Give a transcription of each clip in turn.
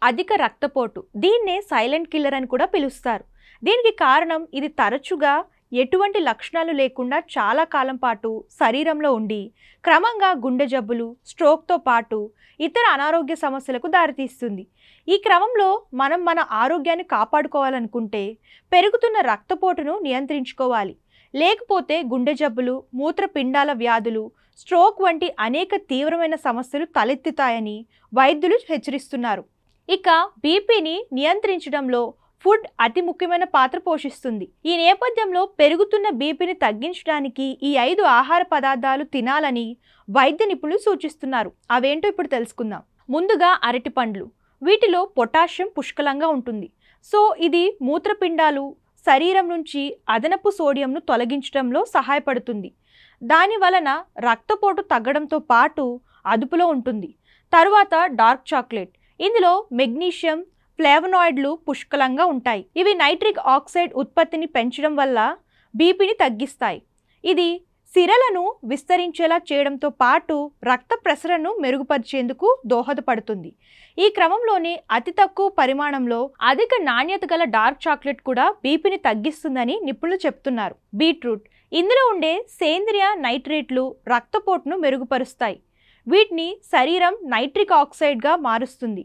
అధిక రక్తపోటు, దీన్నే సైలెంట్ కిల్లర్ అని కూడా పిలుస్తారు. దీనికి కారణం ఇది తరచుగా ఎటువంటి లక్షణాలు లేకుండా చాలా కాలం పాటు శరీరంలో ఉండి క్రమంగా గుండె జబ్బులు, స్ట్రోక్తో పాటు ఇతర అనారోగ్య సమస్యలకు దారితీస్తుంది. ఈ క్రమంలో మనం మన ఆరోగ్యాన్ని కాపాడుకోవాలనుకుంటే పెరుగుతున్న రక్తపోటును నియంత్రించుకోవాలి. లేకపోతే గుండె జబ్బులు, మూత్రపిండాల వ్యాధులు, స్ట్రోక్ వంటి అనేక తీవ్రమైన సమస్యలు తలెత్తుతాయని వైద్యులు హెచ్చరిస్తున్నారు. ఇక బీపీని నియంత్రించడంలో ఫుడ్ అతి ముఖ్యమైన పాత్ర పోషిస్తుంది. ఈ నేపథ్యంలో పెరుగుతున్న బీపీని తగ్గించడానికి ఈ 5 ఆహార పదార్థాలు తినాలని వైద్య నిపుణులు సూచిస్తున్నారు. అవేంటో ఇప్పుడు తెలుసుకుందాం. ముందుగా అరటి పండ్లు. వీటిలో పొటాషియం పుష్కలంగా ఉంటుంది. సో ఇది మూత్రపిండాలు, శరీరం నుంచి అదనపు సోడియంను తొలగించడంలో సహాయపడుతుంది. దాని వలన రక్తపోటు తగ్గడంతో పాటు అదుపులో ఉంటుంది. తరువాత డార్క్ చాక్లెట్. ఇందులో మెగ్నీషియం, ఫ్లేవనాయిడ్లు పుష్కలంగా ఉంటాయి. ఇవి నైట్రిక్ ఆక్సైడ్ ఉత్పత్తిని పెంచడం వల్ల బీపీని తగ్గిస్తాయి. ఇది సిరలను విస్తరించేలా చేయడంతో పాటు రక్త ప్రసరణను మెరుగుపరిచేందుకు దోహదపడుతుంది. ఈ క్రమంలోనే అతి తక్కువ పరిమాణంలో అధిక నాణ్యత గల డార్క్ చాక్లెట్ కూడా బీపీని తగ్గిస్తుందని నిపుణులు చెప్తున్నారు. బీట్రూట్. ఇందులో ఉండే సేంద్రియ నైట్రేట్లు రక్తపోటును మెరుగుపరుస్తాయి. వీటిని శరీరం నైట్రిక్ ఆక్సైడ్గా మారుస్తుంది.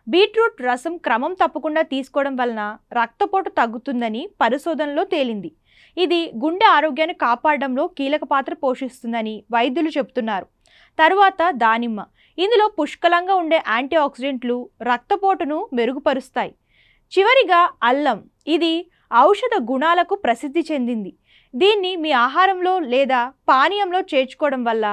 బీట్రూట్ రసం క్రమం తప్పకుండా తీసుకోవడం వలన రక్తపోటు తగ్గుతుందని పరిశోధనలో తేలింది. ఇది గుండె ఆరోగ్యాన్ని కాపాడడంలో కీలక పాత్ర పోషిస్తుందని వైద్యులు చెబుతున్నారు. తరువాత దానిమ్మ. ఇందులో పుష్కలంగా ఉండే యాంటీ ఆక్సిడెంట్లు రక్తపోటును మెరుగుపరుస్తాయి. చివరిగా అల్లం. ఇది ఔషధ గుణాలకు ప్రసిద్ధి చెందింది. దీన్ని మీ ఆహారంలో లేదా పానీయంలో చేర్చుకోవడం వల్ల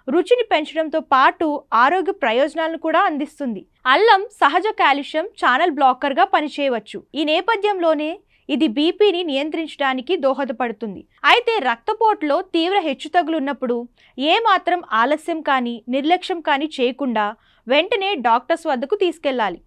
రుచిని పెంచడంతో పాటు ఆరోగ్య ప్రయోజనాలను కూడా అందిస్తుంది. అల్లం సహజ కాల్షియం ఛానల్ బ్లాకర్గా పనిచేయవచ్చు. ఈ నేపథ్యంలోనే ఇది బీపీని నియంత్రించడానికి దోహదపడుతుంది. అయితే రక్తపోటులో తీవ్ర హెచ్చుతగ్గులు ఉన్నప్పుడు ఏమాత్రం ఆలస్యం కానీ నిర్లక్ష్యం కానీ చేయకుండా వెంటనే డాక్టర్స్ వద్దకు తీసుకెళ్లాలి.